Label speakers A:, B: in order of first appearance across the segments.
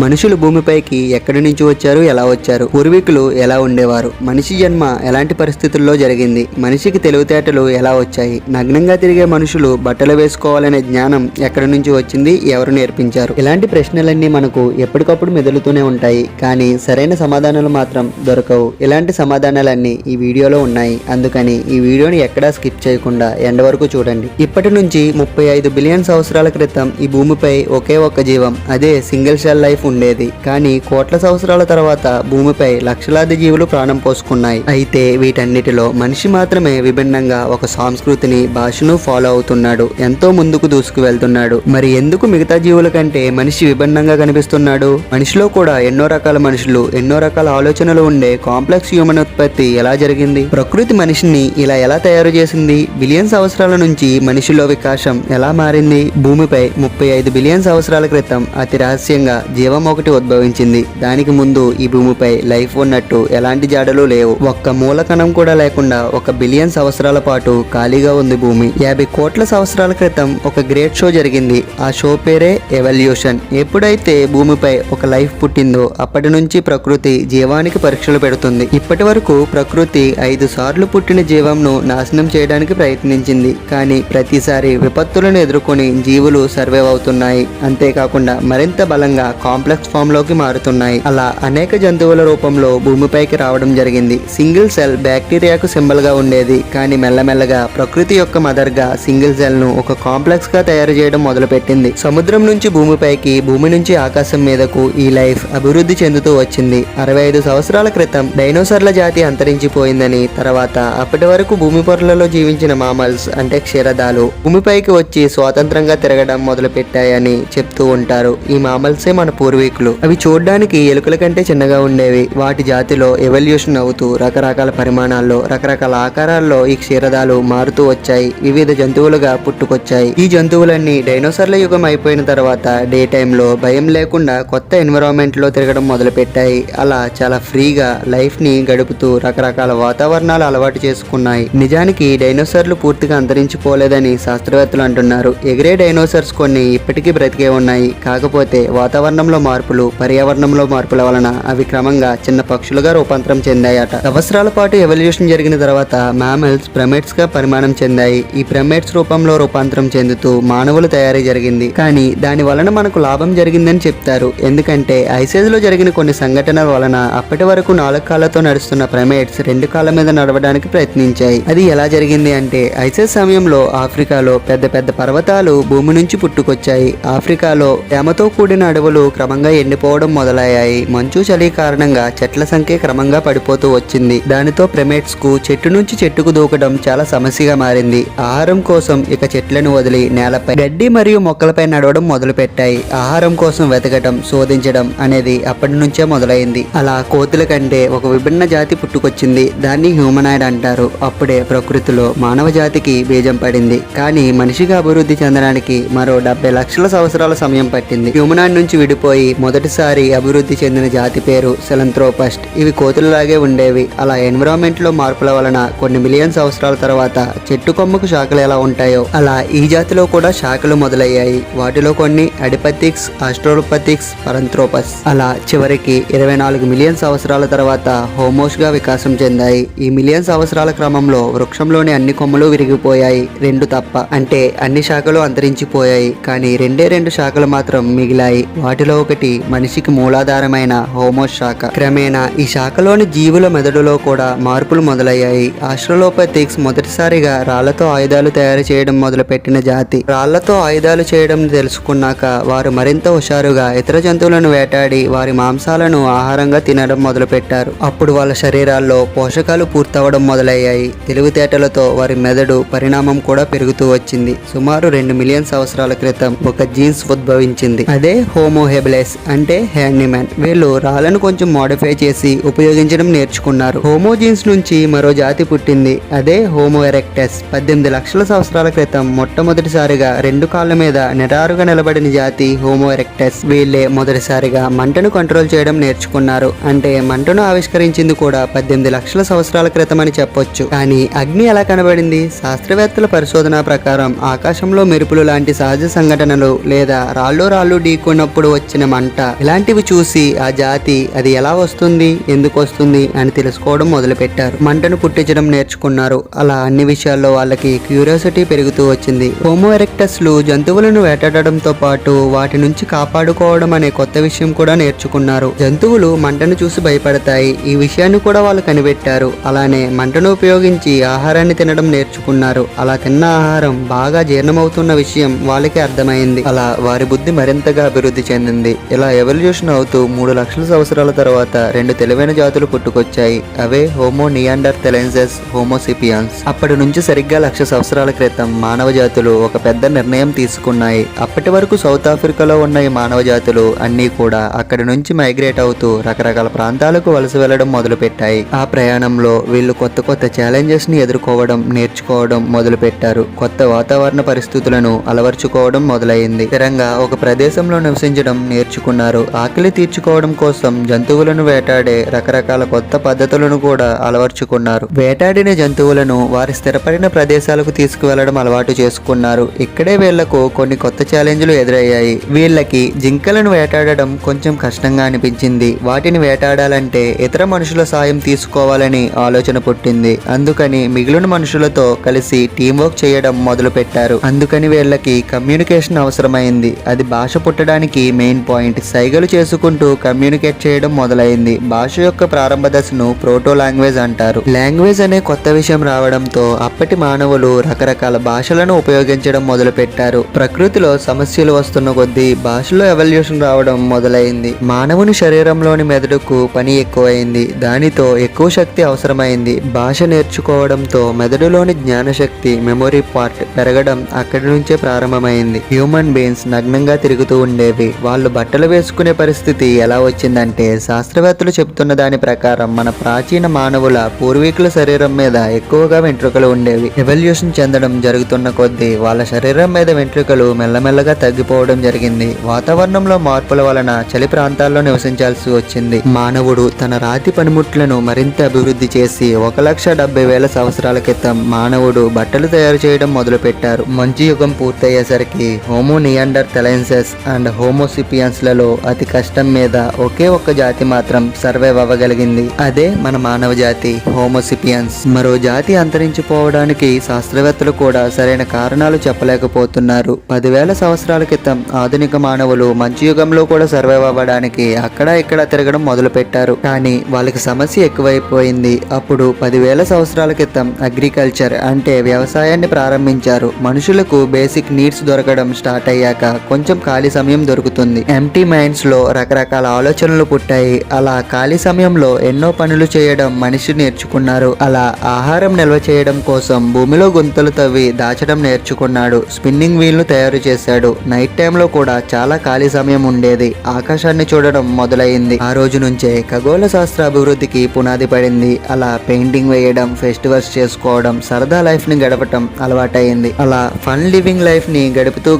A: మనుషులు భూమిపైకి ఎక్కడి నుంచి వచ్చారు, ఎలా వచ్చారు, పూర్వీకులు ఎలా ఉండేవారు, మనిషి జన్మ ఎలాంటి పరిస్థితుల్లో జరిగింది, మనిషికి తెలివితేటలు ఎలా వచ్చాయి, నగ్నంగా తిరిగే మనుషులు బట్టలు వేసుకోవాలనే జ్ఞానం ఎక్కడి నుంచి వచ్చింది, ఎవరు నేర్పించారు? ఇలాంటి ప్రశ్నలన్నీ మనకు ఎప్పటికప్పుడు మెదులుతూనే ఉంటాయి, కానీ సరైన సమాధానాలు మాత్రం దొరకవు. ఇలాంటి సమాధానాలన్నీ ఈ వీడియోలో ఉన్నాయి. అందుకని ఈ వీడియోని ఎక్కడా స్కిప్ చేయకుండా ఎండ్ వరకు చూడండి. ఇప్పటి నుంచి 35 బిలియన్ సంవత్సరాల క్రితం ఈ భూమిపై ఒకే ఒక్క జీవం, అదే సింగిల్ సెల్ లైఫ్ ఉండేది. కానీ కోట్ల సంవత్సరాల తర్వాత భూమిపై లక్షలాది జీవులు ప్రాణం పోసుకున్నాయి. అయితే వీటన్నిటిలో మనిషి మాత్రమే విభిన్నంగా ఒక సంస్కృతిని, భాషను ఫాలో అవుతున్నాడు. ఎంతో ముందుకు దూసుకు వెళ్తున్నాడు. మరి ఎందుకు మిగతా జీవుల కంటే మనిషి విభిన్నంగా కనిపిస్తున్నాడు? మనిషిలో కూడా ఎన్నో రకాల మనుషులు, ఎన్నో రకాల ఆలోచనలు ఉండే కాంప్లెక్స్ హ్యూమన్ ఉత్పత్తి ఎలా జరిగింది? ప్రకృతి మనిషిని ఇలా ఎలా తయారు చేసింది? బిలియన్ సంవత్సరాల నుంచి మనిషిలో వికాసం ఎలా మారింది? భూమిపై 35 బిలియన్ సంవత్సరాల క్రితం అతి రహస్యంగా జీవం ఒకటి ఉద్భవించింది. దానికి ముందు ఈ భూమిపై లైఫ్ ఉన్నట్టు ఎలాంటి జాడలు లేవు. ఒక్క మూల కణం కూడా లేకుండా 1 బిలియన్ సంవత్సరాల పాటు ఖాళీగా ఉంది భూమి. 50 కోట్ల సంవత్సరాల క్రితం ఒక గ్రేట్ షో జరిగింది. ఆ షో పేరే ఎవల్యూషన్. ఎప్పుడైతే భూమిపై ఒక లైఫ్ పుట్టిందో అప్పటి నుంచి ప్రకృతి జీవానికి పరీక్షలు పెడుతుంది. ఇప్పటి వరకు ప్రకృతి 5 సార్లు పుట్టిన జీవంను నాశనం చేయడానికి ప్రయత్నించింది. కానీ ప్రతిసారి విపత్తులను ఎదుర్కొని జీవులు సర్వైవ్ అవుతున్నాయి. అంతేకాకుండా మరింత బలంగా కాంప్లెక్స్ ఫామ్ లోకి మారుతున్నాయి. అలా అనేక జంతువుల రూపంలో భూమిపైకి రావడం జరిగింది. సింగిల్ సెల్ బ్యాక్టీరియాకు సింబల్ గా ఉండేది. కానీ మెల్లమెల్లగా ప్రకృతి యొక్క మదర్ గా సింగిల్ సెల్ ను ఒక కాంప్లెక్స్ గా తయారు చేయడం మొదలుపెట్టింది. సముద్రం నుంచి భూమిపైకి, భూమి నుంచి ఆకాశం మీదకు ఈ లైఫ్ అభివృద్ధి చెందుతూ వచ్చింది. 65 సంవత్సరాల క్రితం డైనోసార్ల జాతి అంతరించిపోయిందని, తర్వాత అప్పటి వరకు భూమి పొరలలో జీవించిన మామల్స్ అంటే క్షీరదాలు భూమిపైకి వచ్చి స్వాతంత్రంగా తిరగడం మొదలు పెట్టాయని చెప్తూ ఉంటారు. ఈ మామల్సే మన పూర్వీకులు. అవి చూడడానికి ఎలుకల కంటే చిన్నగా ఉండేవి. వాటి జాతిలో ఎవల్యూషన్ అవుతూ రకరకాల పరిమాణాల్లో, రకరకాల ఆకారాల్లో ఈ క్షీరదాలు మారుతూ వచ్చాయి. వివిధ జంతువులుగా పుట్టుకొచ్చాయి. ఈ జంతువులన్నీ డైనోసార్ల యుగం అయిపోయిన తర్వాత డే టైంలో భయం లేకుండా కొత్త ఎన్విరాన్మెంట్ లో తిరగడం మొదలు పెట్టాయి. అలా చాలా ఫ్రీగా లైఫ్ ని గడుపుతూ రకరకాల వాతావరణాలు అలవాటు చేసుకున్నాయి. నిజానికి డైనోసార్లు పూర్తిగా అంతరించిపోలేదని శాస్త్రవేత్తలు అంటున్నారు. ఎగిరే డైనోసార్స్ కొన్ని ఇప్పటికీ బ్రతికే ఉన్నాయి. కాకపోతే వాతావరణంలో మార్పులు, పర్యావరణంలో మార్పుల వలన అవి క్రమంగా చిన్న పక్షులుగా రూపాంతరం చెందాయట. సంవత్సరాల పాటు ఎవల్యూషన్ జరిగిన తర్వాత మ్యామల్స్ ప్రైమేట్స్ గా పరిమాణం చెందాయి. ఈ ప్రైమేట్స్ రూపంలో రూపాంతరం చెందుతూ మానవుల తయారీ జరిగింది. కానీ దాని వలన మనకు లాభం జరిగిందని చెప్తారు. ఎందుకంటే ఐసేజ్ లో జరిగిన కొన్ని సంఘటనల వలన అప్పటి వరకు 4 కాళ్ళతో నడుస్తున్న ప్రైమేట్స్ 2 కాళ్ళ మీద నడవడానికి ప్రయత్నించాయి. అది ఎలా జరిగింది అంటే, ఐసేజ్ సమయంలో ఆఫ్రికాలో పెద్ద పెద్ద పర్వతాలు భూమి నుంచి పుట్టుకొచ్చాయి. ఆఫ్రికాలో తేమతో కూడిన అడవులు క్రమంగా ఎండిపోవడం మొదలయ్యాయి. మంచు, చలి కారణంగా చెట్ల సంఖ్య క్రమంగా పడిపోతూ వచ్చింది. దానితో ప్రైమేట్స్ కు చెట్టు నుంచి చెట్టుకు దూకడం చాలా సమస్యగా మారింది. ఆహారం కోసం ఇక చెట్లను వదిలి నేలపై గడ్డి మరియు మొక్కలపై నడవడం మొదలు పెట్టాయి. ఆహారం కోసం వెతకడం, శోధించడం అనేది అప్పటి నుంచే మొదలైంది. అలా కోతుల కంటే ఒక విభిన్న జాతి పుట్టుకొచ్చింది. దాన్ని హ్యూమనాయిడ్ అంటారు. అప్పుడే ప్రకృతిలో మానవ జాతికి బీజం పడింది. కానీ మనిషిగా అభివృద్ధి చెందడానికి మరో 70 లక్షల సంవత్సరాల సమయం పట్టింది. హ్యూమనాయిడ్ నుంచి విడిపోయి మొదటిసారి అభివృద్ధి చెందిన జాతి పేరు సెలంథ్రోపస్ట్. ఇవి కోతులలాగే ఉండేవి. అలా ఎన్విరాన్మెంట్ లో మార్పుల వలన కొన్ని మిలియన్ సంవత్సరాల తర్వాత చెట్టు కొమ్మకు శాఖలు ఎలా ఉంటాయో అలా ఈ జాతిలో కూడా శాఖలు మొదలయ్యాయి. వాటిలో కొన్ని అడిపథిక్స్, ఆస్ట్రోలోపథిక్స్, పరంథ్రోపస్. అలా చివరికి 24 మిలియన్ సంవత్సరాల తర్వాత హోమోస్ గా వికాసం చెందాయి. ఈ మిలియన్ సంవత్సరాల క్రమంలో వృక్షంలోని అన్ని కొమ్మలు విరిగిపోయాయి, 2 తప్ప. అంటే అన్ని శాఖలు అంతరించిపోయాయి. కానీ 2 శాఖలు మాత్రం మిగిలాయి. వాటిలో ఒకటి మనిషికి మూలాధారమైన హోమోస్ శాఖ. క్రమేణా ఈ శాఖలోని జీవుల మెదడులో కూడా మార్పులు మొదలయ్యాయి. ఆస్ట్రోలోపథిక్స్ మొదటిసారిగా రాళ్లతో ఆయుధాలు తయారు చేయడం మొదలుపెట్టిన జాతి. రాళ్లతో ఆయుధాలు చేయడం తెలుసుకున్నాక వారు మరింత హుషారుగా ఇతర జంతువులను వేటాడి వారి మాంసాలను ఆహారంగా తినడం మొదలుపెట్టారు. అప్పుడు వాళ్ళ శరీరాల్లో పోషకాలు పూర్తవడం మొదలయ్యాయి. తెలివితేటలతో వారి మెదడు పరిణామం కూడా పెరుగుతూ వచ్చింది. సుమారు 2 మిలియన్ సంవత్సరాల క్రితం ఒక జీన్స్ ఉద్భవించింది. అదే హోమో హెబిలిస్ అంటే హ్యాండీమ్యాన్. వీళ్ళు రాళ్లను కొంచెం మోడిఫై చేసి ఉపయోగించడం నేర్చుకున్నారు. హోమో జీన్స్ నుంచి మరో జాతి పుట్టింది. అదే హోమో ఎరెక్టస్. 18 లక్షల సంవత్సరాల క్రితం మొట్టమొదటిసారిగా 2 కాళ్ళ మీద నిటారుగా నిలబడిన జాతి హోమో ఎరెక్టస్. వీళ్ళే మొదటిసారిగా మంటను కంట్రోల్ చేయడం నేర్చుకున్నారు. అంటే మంటను ఆవిష్కరించింది కూడా 18 లక్షల సంవత్సరాల క్రితం అని చెప్పొచ్చు. కానీ అగ్ని ఎలా కనబడింది? శాస్త్రవేత్తల పరిశోధన ప్రకారం ఆకాశంలో మెరుపులు లాంటి సహజ సంఘటనలు లేదా రాళ్ళు ఢీకొన్నప్పుడు వచ్చిన పుట్టిన మంట, ఇలాంటివి చూసి ఆ జాతి అది ఎలా వస్తుంది, ఎందుకు వస్తుంది అని తెలుసుకోవడం మొదలుపెట్టారు. మంటను పుట్టించడం నేర్చుకున్నారు. అలా అన్ని విషయాల్లో వాళ్ళకి క్యూరియాసిటీ పెరుగుతూ వచ్చింది. హోమో ఎరెక్టస్లు జంతువులను వేటాడడంతో పాటు వాటి నుంచి కాపాడుకోవడం అనే కొత్త విషయం కూడా నేర్చుకున్నారు. జంతువులు మంటను చూసి భయపడతాయి. ఈ విషయాన్ని కూడా వాళ్ళు కనిపెట్టారు. అలానే మంటను ఉపయోగించి ఆహారాన్ని తినడం నేర్చుకున్నారు. అలా తిన్న ఆహారం బాగా జీర్ణమవుతున్న విషయం వాళ్ళకి అర్థమైంది. అలా వారి బుద్ధి మరింతగా అభివృద్ధి చెందింది. ఇలా ఎవల్యూషన్ అవుతూ 3 లక్షల సంవత్సరాల తర్వాత 2 తెలివైన జాతులు పుట్టుకొచ్చాయి. అవే హోమో నియాండర్థలెన్సెస్, హోమోసిపియన్స్. అప్పటి నుంచి సరిగ్గా 1,00,000 సంవత్సరాల క్రితం మానవ జాతులు ఒక పెద్ద నిర్ణయం తీసుకున్నాయి. అప్పటి వరకు సౌత్ ఆఫ్రికాలో ఉన్న ఈ మానవ జాతులు అన్నీ కూడా అక్కడి నుంచి మైగ్రేట్ అవుతూ రకరకాల ప్రాంతాలకు వలస వెళ్లడం మొదలుపెట్టాయి. ఆ ప్రయాణంలో వీళ్ళు కొత్త కొత్త ఛాలెంజెస్ ని ఎదుర్కోవడం, నేర్చుకోవడం మొదలుపెట్టారు. కొత్త వాతావరణ పరిస్థితులను అలవర్చుకోవడం మొదలైంది. స్థిరంగా ఒక ప్రదేశంలో నివసించడం నేర్చుకున్నారు. ఆకలి తీర్చుకోవడం కోసం జంతువులను వేటాడే రకరకాల కొత్త పద్ధతులను కూడా అలవర్చుకున్నారు. వేటాడిన జంతువులను వారి స్థిరపడిన ప్రదేశాలకు తీసుకువెళ్లడం అలవాటు చేసుకున్నారు. ఇక్కడే వీళ్లకు కొన్ని కొత్త ఛాలెంజ్లు ఎదురయ్యాయి. వీళ్ళకి జింకలను వేటాడడం కొంచెం కష్టంగా అనిపించింది. వాటిని వేటాడాలంటే ఇతర మనుషుల సాయం తీసుకోవాలని ఆలోచన పుట్టింది. అందుకని మిగిలిన మనుషులతో కలిసి టీం వర్క్ చేయడం మొదలు పెట్టారు. అందుకని వీళ్ళకి కమ్యూనికేషన్ అవసరమైంది. అది భాష పుట్టడానికి మెయిన్ పాయింట్. సైగలు చేసుకుంటూ కమ్యూనికేట్ చేయడం మొదలైంది. భాష యొక్క ప్రారంభ దశను ప్రోటో లాంగ్వేజ్ అంటారు. లాంగ్వేజ్ అనే కొత్త విషయం రావడంతో అప్పటి మానవులు రకరకాల భాషలను ఉపయోగించడం మొదలు పెట్టారు. ప్రకృతిలో సమస్యలు వస్తున్న కొద్దీ భాషలో ఎవల్యూషన్ రావడం మొదలైంది. మానవుని శరీరంలోని మెదడుకు పని ఎక్కువైంది. దానితో ఎక్కువ శక్తి అవసరమైంది. భాష నేర్చుకోవడంతో మెదడులోని జ్ఞానశక్తి, మెమొరీ పార్ట్ పెరగడం అక్కడి నుంచే ప్రారంభమైంది. హ్యూమన్ బీయింగ్స్ నగ్నంగా తిరుగుతూ ఉండేవి. వాళ్ళు బట్టలు వేసుకునే పరిస్థితి ఎలా వచ్చిందంటే, శాస్త్రవేత్తలు చెబుతున్న దాని ప్రకారం మన ప్రాచీన మానవుల పూర్వీకుల శరీరం మీద ఎక్కువగా వెంట్రుకలు ఉండేవి. ఎవల్యూషన్ చెందడం జరుగుతున్న కొద్దీ వాళ్ళ శరీరం మీద వెంట్రుకలు మెల్లమెల్లగా తగ్గిపోవడం జరిగింది. వాతావరణంలో మార్పుల వలన చలి ప్రాంతాల్లో నివసించాల్సి వచ్చింది. మానవుడు తన రాతి పనిముట్లను మరింత అభివృద్ధి చేసి 1,70,000 సంవత్సరాల క్రితం మానవుడు బట్టలు తయారు చేయడం మొదలు పెట్టారు. మంచు యుగం పూర్తయ్యేసరికి హోమో నియాండర్థలెన్సెస్ అండ్ హోమోసిపియన్స్ లలో అతి కష్టం మీద ఒకే ఒక్క జాతి మాత్రం సర్వైవ్ అవ్వగలిగింది. అదే మన మానవ జాతి, హోమోసిపియన్స్. మరో జాతి అంతరించిపోవడానికి శాస్త్రవేత్తలు కూడా సరైన కారణాలు చెప్పలేకపోతున్నారు. 10,000 సంవత్సరాల క్రితం ఆధునిక మానవులు మంచు యుగంలో కూడా సర్వైవ్ అవ్వడానికి అక్కడ ఇక్కడ తిరగడం మొదలు పెట్టారు. కానీ వాళ్ళకి సమస్య ఎక్కువైపోయింది. అప్పుడు 10,000 సంవత్సరాల క్రితం అగ్రికల్చర్ అంటే వ్యవసాయాన్ని ప్రారంభించారు. మనుషులకు బేసిక్ నీడ్స్ దొరకడం స్టార్ట్ అయ్యాక కొంచెం ఖాళీ సమయం దొరుకుతుంది. ఎంటీ మైండ్స్ లో రకరకాల ఆలోచనలు పుట్టాయి. అలా ఖాళీ సమయంలో ఎన్నో పనులు చేయడం మనిషి నేర్చుకున్నారు. అలా ఆహారం నిల్వ చేయడం కోసం భూమిలో గుంతలు తవ్వి దాచడం నేర్చుకున్నాడు. స్పిన్నింగ్ వీల్ ను తయారు చేశాడు. నైట్ టైంలో కూడా చాలా ఖాళీ సమయం ఉండేది. ఆకాశాన్ని చూడడం మొదలైంది. ఆ రోజు నుంచే ఖగోళ శాస్త్ర అభివృద్ధికి పునాది పడింది. అలా పెయింటింగ్ వేయడం, ఫెస్టివల్స్ చేసుకోవడం, సరదా లైఫ్ ని గడపటం అలవాటైంది. అలా ఫన్ లివింగ్ లైఫ్ ని గడుపుతూ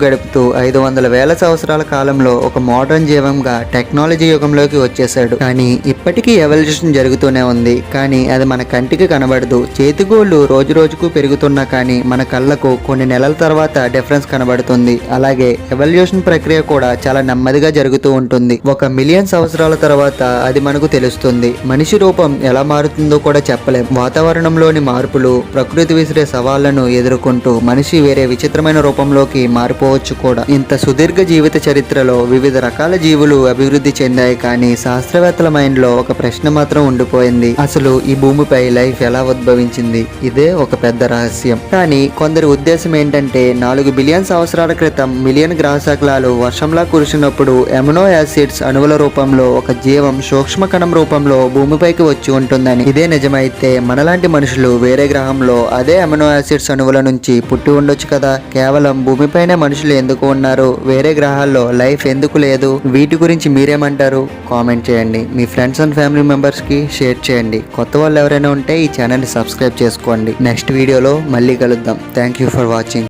A: 500,000 సంవత్సరాల కాలంలో ఒక మోడర్న్ జీవంగా టెక్నాలజీ యుగంలోకి వచ్చేసాడు. కానీ ఇప్పటికీ ఎవల్యూషన్ జరుగుతూనే ఉంది. కానీ అది మన కంటికి కనబడదు. చేతిగోళ్లు రోజు రోజుకు పెరుగుతున్నా కానీ మన కళ్ళకు కొన్ని నెలల తర్వాత డిఫరెన్స్ కనబడుతుంది. అలాగే ఎవల్యూషన్ ప్రక్రియ కూడా చాలా నెమ్మదిగా జరుగుతూ ఉంటుంది. 1,000,000 సంవత్సరాల తర్వాత అది మనకు తెలుస్తుంది. మనిషి రూపం ఎలా మారుతుందో కూడా చెప్పలేం. వాతావరణంలోని మార్పులు, ప్రకృతి విసిరే సవాళ్లను ఎదుర్కొంటూ మనిషి వేరే విచిత్రమైన రూపంలోకి మారిపోవచ్చు కూడా. ఇంత సుదీర్ఘ జీవిత చరిత్రలో వివిధ రకాల జీవులు అభివృద్ధి చెందాయి. కానీ శాస్త్రవేత్తల మైండ్ లో ఒక ప్రశ్న మాత్రం ఉండిపోయింది. అసలు ఈ భూమిపై లైఫ్ ఎలా ఉద్భవించింది? ఇదే ఒక పెద్ద రహస్యం. కానీ కొందరి ఉద్దేశం ఏంటంటే 4 బిలియన్ సంవత్సరాల క్రితం మిలియన్ గ్రహశకలాలు వర్షంలా కురిసినప్పుడు ఎమినో యాసిడ్స్ అణువుల రూపంలో ఒక జీవం సూక్ష్మ కణం రూపంలో భూమిపైకి వచ్చి ఉంటుందని. ఇదే నిజమైతే మనలాంటి మనుషులు వేరే గ్రహంలో అదే అమినో యాసిడ్స్ అణువుల నుంచి పుట్టి ఉండొచ్చు కదా. కేవలం భూమిపైనే మనుషులు ఎందుకు ఉన్నారు? వేరే గ్రహాల్లో లైఫ్ ఎందుకు లేదు? వీటి గురించి మీరేమంటారు? కామెంట్ చేయండి. మీ ఫ్రెండ్స్ అండ్ ఫ్యామిలీ మెంబర్స్ కి షేర్ చేయండి. కొత్త వాళ్ళు ఎవరైనా ఉంటే ఈ ఛానల్ ని సబ్స్క్రైబ్ చేసుకోండి. నెక్స్ట్ వీడియోలో మళ్ళీ కలుద్దాం. Thank you for watching.